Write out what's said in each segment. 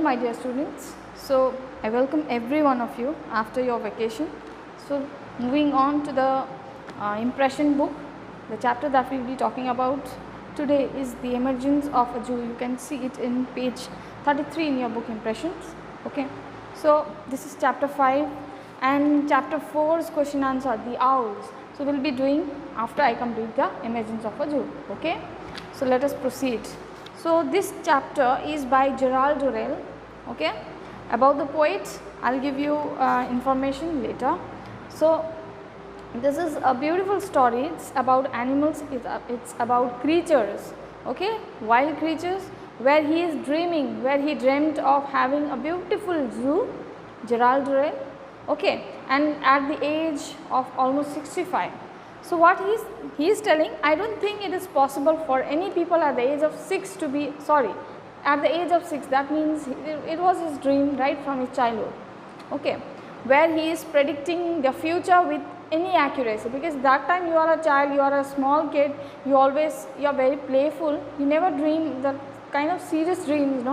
my dear students. So, I welcome every one of you after your vacation. So, moving on to the impression book, the chapter that we will be talking about today is the emergence of a Jew. You can see it in page 33 in your book impressions. Okay. So, this is chapter 5 and chapter 4's question answer, the owls. So, we will be doing after I complete the emergence of a Jew. Okay. So, let us proceed. So, this chapter is by Gerald Durrell. Okay. About the poet, I will give you information later. So, this is a beautiful story. It's about animals, it's about creatures, okay, wild creatures, where he is dreaming, where he dreamt of having a beautiful zoo, Gerald Durrell, okay, and at the age of almost 65. So, what he is telling, I do not think it is possible for any people at the age of 6 to be, at the age of 6, that means it was his dream right from his childhood, okay, where he is predicting the future with any accuracy, because that time you are a child, you are a small kid, you are very playful, you never dream the kind of serious dreams,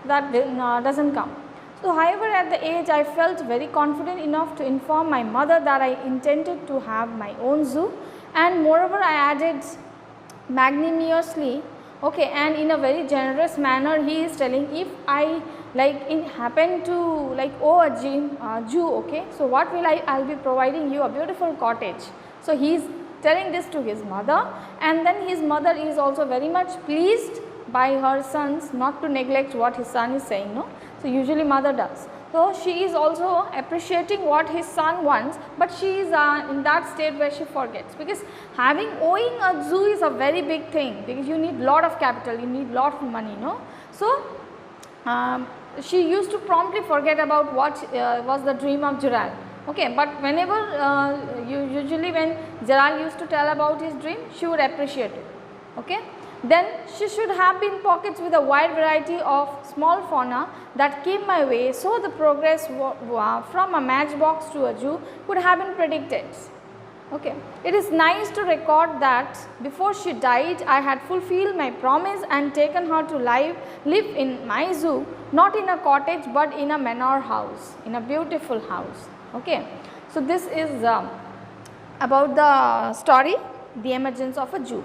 that does not come. So, however, at the age I felt very confident enough to inform my mother that I intended to have my own zoo, and moreover I added magnanimously, okay, and in a very generous manner he is telling, if I happen to owe a Jew, okay, so what will I will be providing you a beautiful cottage. So, he is telling this to his mother, and then his mother is also very much pleased by her sons not to neglect what his son is saying, no. So, usually mother does. So, she is also appreciating what his son wants, but she is in that state where she forgets, because owing a zoo is a very big thing, because you need lot of capital, you need lot of money, no. So, she used to promptly forget about what was the dream of Gerald, okay, but whenever usually when Gerald used to tell about his dream, she would appreciate it, okay. Then she should have been pockets with a wide variety of small fauna that came my way, so the progress from a matchbox to a Jew could have been predicted. Okay. It is nice to record that before she died, I had fulfilled my promise and taken her to live in my zoo, not in a cottage but in a manor house, in a beautiful house. Okay. So, this is about the story, the emergence of a Jew.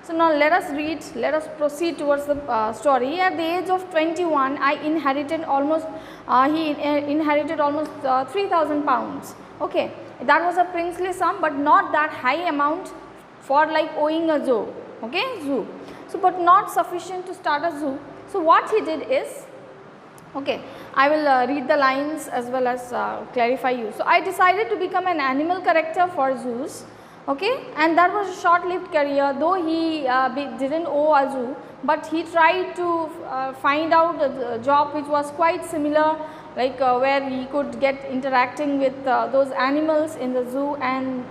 So, now let us proceed towards the story. At the age of 21, I inherited almost, he inherited almost 3,000 pounds. Okay. That was a princely sum, but not that high amount for owing a zoo, okay, zoo. So, but not sufficient to start a zoo. So, what he did is, okay, I will read the lines as well as clarify you. So, I decided to become an animal corrector for zoos, okay, and that was a short lived career, though he did not owe a zoo, but he tried to find out a job which was quite similar, where he could get interacting with those animals in the zoo, and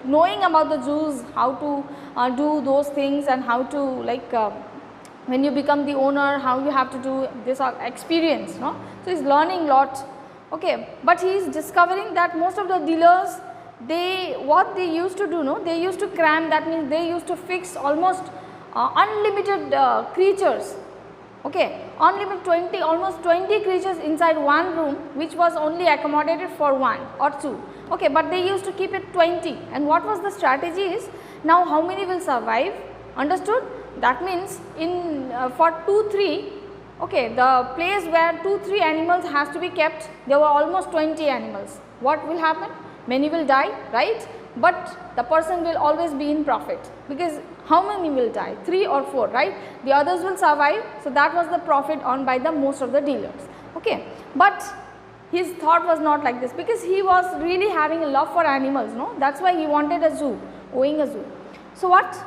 knowing about the zoos, how to do those things, and how to when you become the owner, how you have to do this experience, no. So, he is learning lot, okay, but he is discovering that most of the dealers, what they used to do, no, they used to cram, that means they used to fix almost unlimited creatures, okay, unlimited almost 20 creatures inside one room, which was only accommodated for 1 or 2, okay, but they used to keep it 20, and what was the strategy is, now how many will survive, understood? That means in for 2-3, okay, the place where 2-3 animals has to be kept, there were almost 20 animals. What will happen? Many will die, right, but the person will always be in profit, because how many will die? 3 or 4, right, the others will survive. So, that was the profit earned by the most of the dealers, okay. But his thought was not like this, because he was really having a love for animals, no, that is why he wanted a zoo, owing a zoo. So, what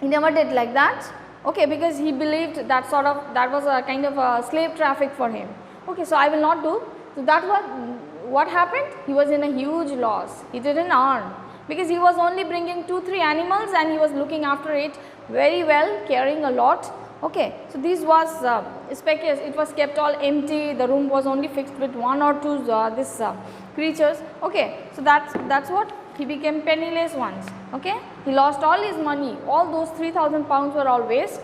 he never did like that, okay, because he believed that that was a kind of a slave traffic for him, okay. So, I will not do. So, that was what happened, he was in a huge loss, he did not earn, because he was only bringing 2-3 animals and he was looking after it very well, caring a lot, okay. So, this was it was kept all empty, the room was only fixed with 1 or 2 creatures, okay. So, that is what he became penniless once, okay. He lost all his money, all those 3,000 pounds were all waste,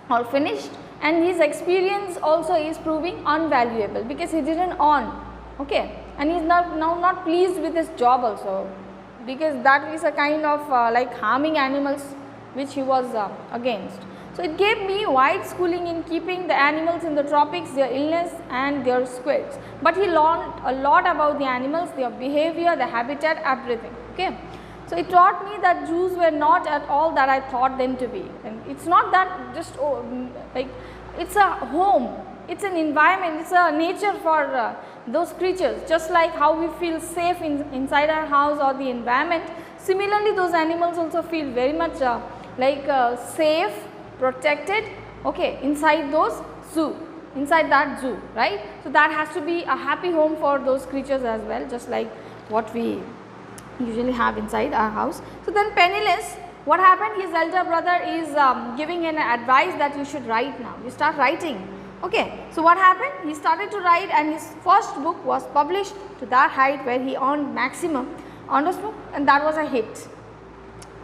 all finished, and his experience also is proving unvaluable because he didn't earn, okay, and he is now not pleased with his job also, because that is a kind of like harming animals which he was against. So, it gave me wide schooling in keeping the animals in the tropics, their illness and their squares, but he learned a lot about the animals, their behavior, the habitat, everything, okay. So, it taught me that zoos were not at all that I thought them to be, and it is not that just like it is a home, it is an environment, it is a nature for those creatures, just like how we feel safe inside our house or the environment. Similarly, those animals also feel very much like safe, protected, okay, inside those zoo, inside that zoo, right. So, that has to be a happy home for those creatures as well, just like what we usually have inside our house. So, then penniless, what happened, his elder brother is giving an advice that you should write now, you start writing, okay. So, what happened, he started to write and his first book was published to that height where he earned maximum honors book, and that was a hit.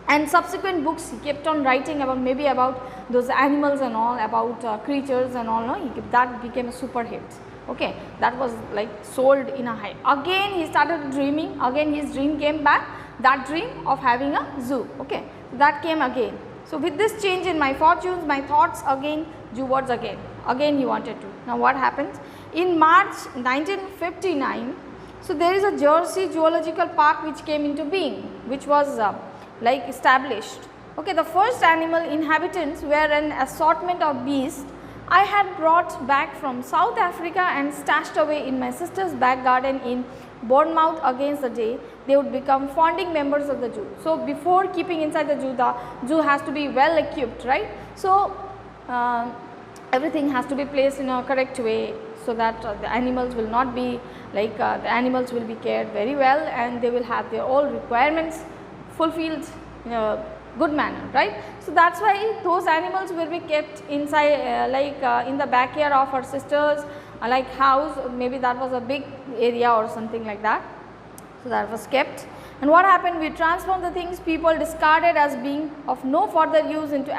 And subsequent books he kept on writing about, maybe about those animals and all, about creatures and all, no, that became a super hit, okay. That was like sold in a high. Again he started dreaming, again his dream came back, that dream of having a zoo, okay, that came again. So, with this change in my fortunes, my thoughts again, towards again he wanted to. Now, what happens in March 1959, so there is a Jersey Zoological Park which came into being, which was like established, okay. The first animal inhabitants were an assortment of beasts I had brought back from South Africa and stashed away in my sister's back garden in Bournemouth against the day they would become founding members of the zoo. So, before keeping inside the zoo has to be well equipped, right. So, everything has to be placed in a correct way, so that the animals will not be like the animals will be cared very well and they will have their all requirements fulfilled in a good manner, right. So, that is why those animals will be kept inside in the backyard of our sisters like house, maybe that was a big area or something like that. So, that was kept, and what happened, we transformed the things people discarded as being of no further use into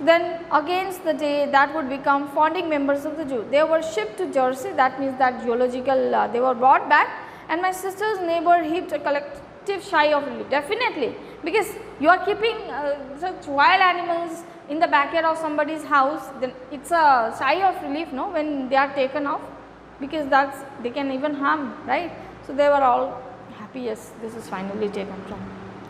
then against the day that would become founding members of the zoo. They were shipped to Jersey, that means that zoological they were brought back, and my sister's neighbor heaped a collective sigh of relief, definitely, because you are keeping such wild animals in the backyard of somebody's house, then it is a sigh of relief, no, when they are taken off, because that's they can even harm, right. So, they were all happy, yes, this is finally taken from,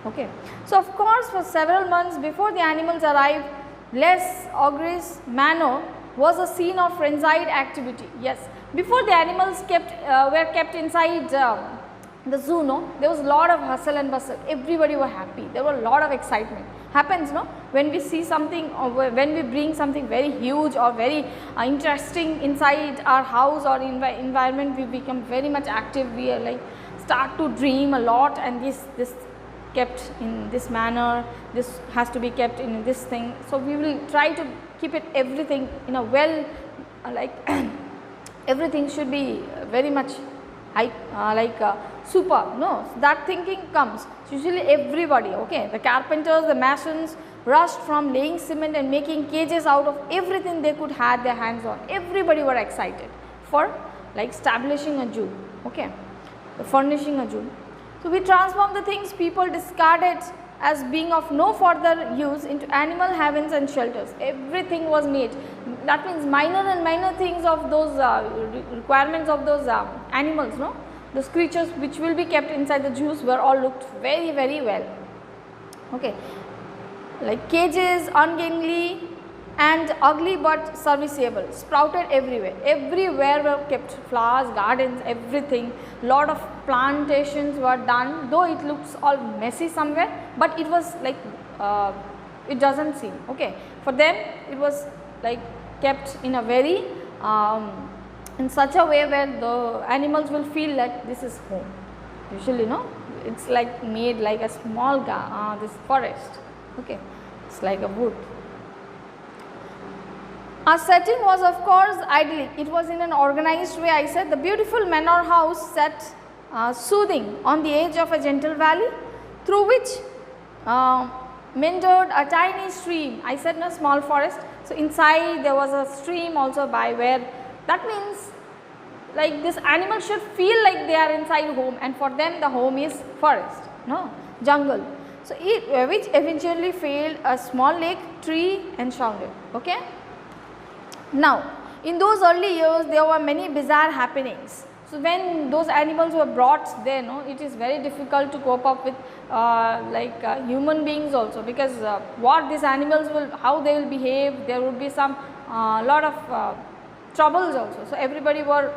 okay. So, of course, for several months before the animals arrived, Les Augres Manor was a scene of frenzied activity, yes. Before the animals were kept inside the zoo, no, there was a lot of hustle and bustle, everybody were happy, there were a lot of excitement happens, no, when we see something or when we bring something very huge or very interesting inside our house or environment, we become very much active, we are like start to dream a lot, and this kept in this manner, this has to be kept in this thing. So, we will try to keep it everything in a well like everything should be very much super, no, that thinking comes. So, usually everybody, okay, the carpenters, the masons rushed from laying cement and making cages out of everything they could have their hands on. Everybody were excited for like establishing a zoo, okay, furnishing a zoo. So, we transform the things people discarded as being of no further use into animal havens and shelters. Everything was made, that means minor and minor things of those requirements of those animals, no, those creatures which will be kept inside the zoos were all looked very, very well, okay, like cages, ungainly and ugly but serviceable, sprouted everywhere were kept flowers, gardens, everything, lot of plantations were done, though it looks all messy somewhere, but it was like it does not seem, okay, for them it was like kept in a very in such a way where the animals will feel like this is home. Usually, no, it is like made like a small this forest, okay, it is like a wood. Our setting was of course idyllic, it was in an organized way. I said the beautiful manor house set soothing on the edge of a gentle valley through which meandered a tiny stream. I said no, small forest. So inside there was a stream also by where, that means like this animal should feel like they are inside home, and for them the home is forest, no, jungle. So which eventually failed a small lake, tree and surrounded. Okay. Now in those early years there were many bizarre happenings. So when those animals were brought there, no, it is very difficult to cope up with human beings also, because what these animals will, how they will behave, there would be some lot of troubles also. So everybody were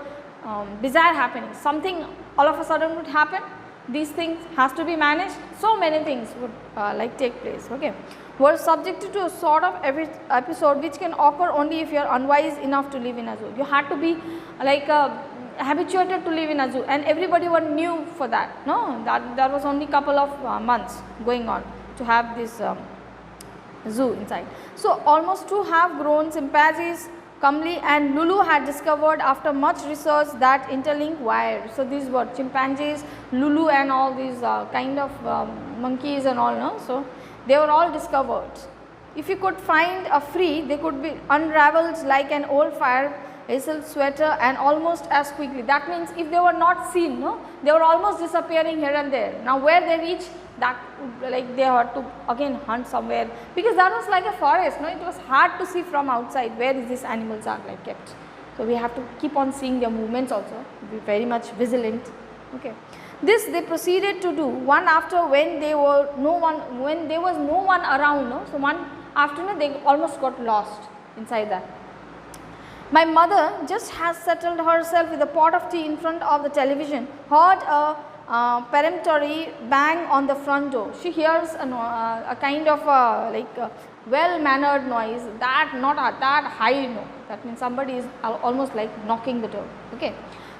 bizarre happenings, something all of a sudden would happen, these things has to be managed, so many things would take place. Okay. Were subjected to a sort of episode which can occur only if you are unwise enough to live in a zoo. You had to be habituated to live in a zoo, and everybody were new for that. No, that was only couple of months going on to have this zoo inside. So almost two half-grown chimpanzees, Kamli and Lulu, had discovered after much research that interlink wires. So these were chimpanzees, Lulu and all these kind of monkeys and all, no. So they were all discovered. If you could find a free, they could be unraveled like an old fire hazel sweater and almost as quickly. That means if they were not seen, no, they were almost disappearing here and there. Now where they reach, that like they had to again hunt somewhere, because that was like a forest, no, it was hard to see from outside where these animals are like kept. So we have to keep on seeing their movements also, be very much vigilant. Okay. This they proceeded to do one after when there was no one around, no. So one afternoon they almost got lost inside that. My mother just has settled herself with a pot of tea in front of the television, heard a peremptory bang on the front door. She hears a kind of well mannered noise, that not that high, no, that means somebody is almost like knocking the door. Okay.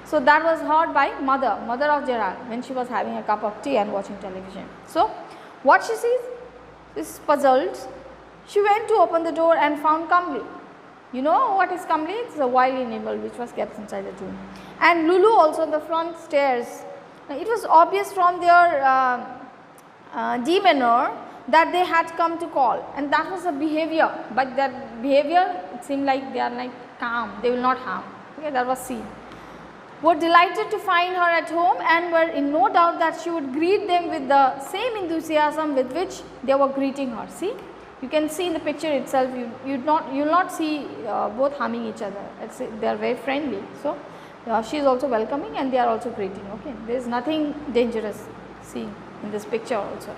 So that was heard by mother of Gerald when she was having a cup of tea and watching television. So what she sees is puzzled. She went to open the door and found Kamli. You know what is Kamli? It's a wild animal which was kept inside the room. And Lulu also on the front stairs. Now, it was obvious from their demeanor that they had come to call, and that was a behavior, but that behavior, it seemed like they are like calm, they will not harm. Okay, that was seen. Were delighted to find her at home and were in no doubt that she would greet them with the same enthusiasm with which they were greeting her. See, you can see in the picture itself, you will not see both harming each other, they are very friendly. So she is also welcoming and they are also greeting. Okay, there is nothing dangerous seen in this picture also,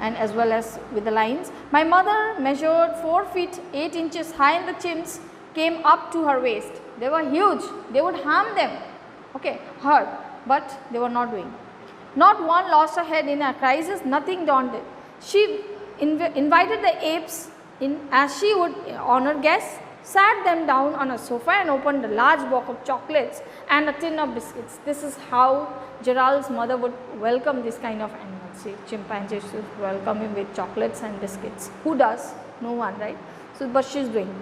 and as well as with the lines. My mother measured 4 feet 8 inches high, and the chimps came up to her waist. They were huge, they would harm them. Okay, her, but they were not doing. Not one lost her head in a crisis, nothing daunted. She invited the apes in as she would honor guests, sat them down on a sofa and opened a large box of chocolates and a tin of biscuits. This is how Gerald's mother would welcome this kind of animals. See, chimpanzees should welcome him with chocolates and biscuits. Who does? No one, right? So, but she is doing.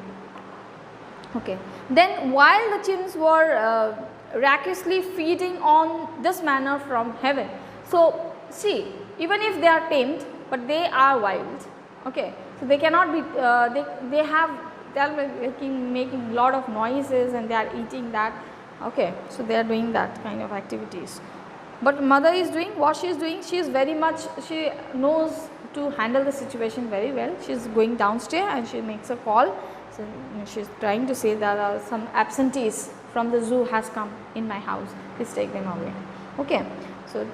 Okay. Then while the chimps were raucously feeding on this manner from heaven. So see, even if they are tamed, but they are wild. Okay, so they cannot be. They are making lot of noises and they are eating that. Okay, so they are doing that kind of activities. But mother is doing what she is doing. She is very much. She knows to handle the situation very well. She is going downstairs and she makes a call. So she is trying to say that some absentees from the zoo has come in my house, please take them away. Okay. So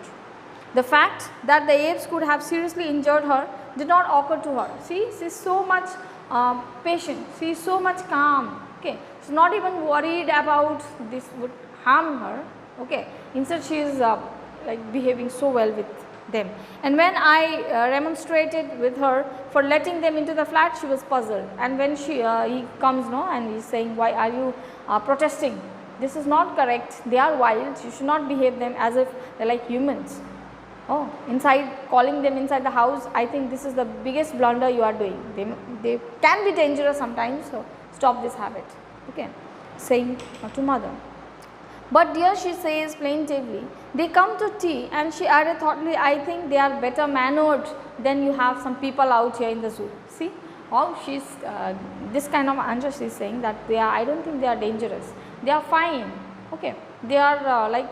the fact that the apes could have seriously injured her did not occur to her. See, she is so much patient, she is so much calm. Okay. She is not even worried about this would harm her. Okay. Instead she is like behaving so well with them. And when I remonstrated with her for letting them into the flat, she was puzzled. And when he comes and he is saying, why are you protesting? This is not correct. They are wild. You should not behave them as if they are like humans. Oh, calling them inside the house, I think this is the biggest blunder you are doing. They can be dangerous sometimes, so stop this habit. Okay, saying to mother. But dear, she says plaintively, they come to tea, and she added thoughtfully, I think they are better mannered than you have some people out here in the zoo. See how she's this kind of answer she is saying that they are, I don't think they are dangerous, they are fine, okay, they are like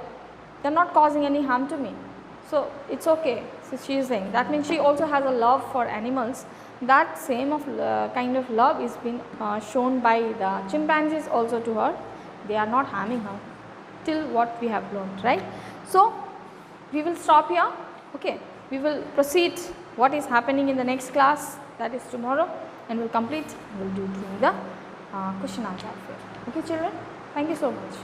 they are not causing any harm to me, so it is okay. So she is saying that means she also has a love for animals. That same of kind of love is being shown by the chimpanzees also to her. They are not harming her till what we have learned, right. So we will stop here, okay. We will proceed what is happening in the next class, that is tomorrow, and we will complete, we will do the question answer affair. Okay children, thank you so much.